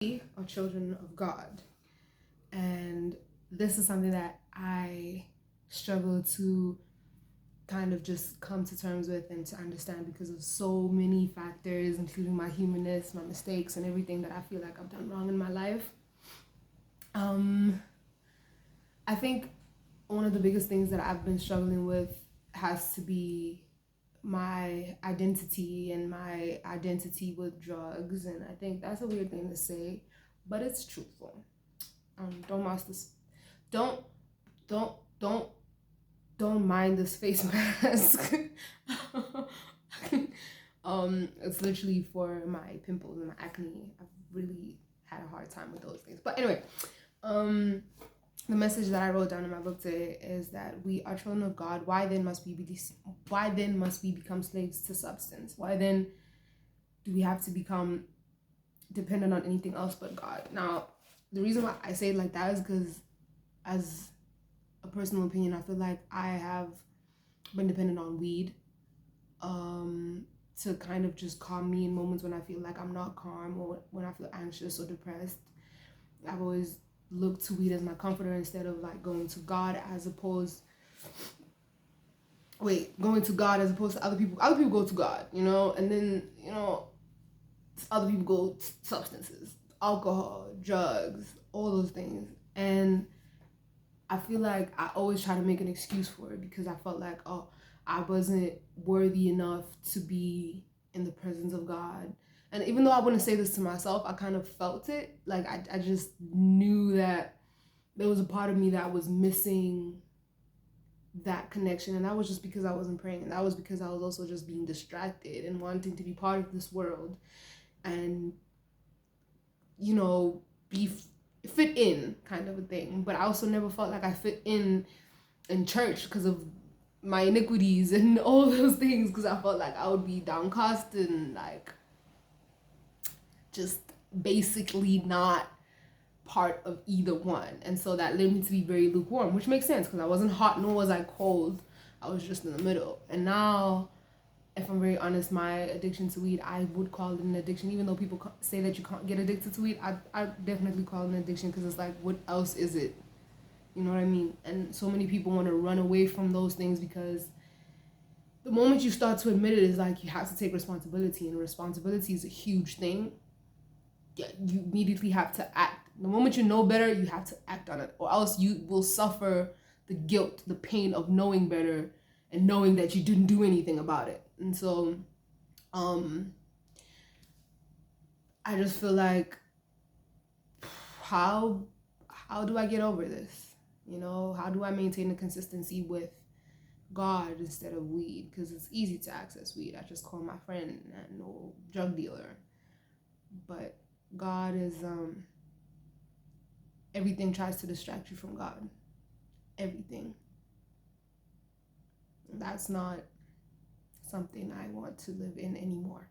We are children of God, and this is something that I struggle to kind of just come to terms with and to understand because of so many factors, including my humanness, my mistakes, and everything that I feel like I've done wrong in my life. I think one of the biggest things that I've been struggling with has to be my identity and my identity with drugs. And I think that's a weird thing to say, but it's truthful. Don't mask this. Don't don't don't don't mind this face mask. It's literally for my pimples and my acne. I've really had a hard time with those things. But anyway, the message that I wrote down in my book today is that we are children of God. Why then must we become slaves to substance? Why then do we have to become dependent on anything else but God? Now, the reason why I say it like that is because, as a personal opinion, I feel like I have been dependent on weed to kind of just calm me in moments when I feel like I'm not calm or when I feel anxious or depressed. I've always looked to weed as my comforter instead of like going to God as opposed to other people. Other people go to God, and then, other people go to substances, alcohol, drugs, all those things. And I feel like I always try to make an excuse for it because I felt like, I wasn't worthy enough to be in the presence of God. And even though I wouldn't say this to myself, I kind of felt it. Like I just knew that there was a part of me that was missing that connection. And that was just because I wasn't praying. And that was because I was also just being distracted and wanting to be part of this world and, fit in, kind of a thing. But I also never felt like I fit in church because of my iniquities and all those things, because I felt like I would be downcast and like just basically not part of either one. And so that led me to be very lukewarm, which makes sense because I wasn't hot nor was I cold. I was just in the middle. And now, if I'm very honest, my addiction to weed, I would call it an addiction. Even though people say that you can't get addicted to weed, I definitely call it an addiction because it's like, what else is it? You know what I mean? And so many people want to run away from those things because the moment you start to admit it, is like you have to take responsibility, and responsibility is a huge thing. Yeah, you immediately have to act. The moment you know better, you have to act on it, or else you will suffer the guilt, the pain of knowing better and knowing that you didn't do anything about it. And so, I just feel like, how do I get over this? How do I maintain the consistency with God instead of weed? Because it's easy to access weed. I just call my friend and no drug dealer. But God is, everything tries to distract you from God. Everything. That's not something I want to live in anymore.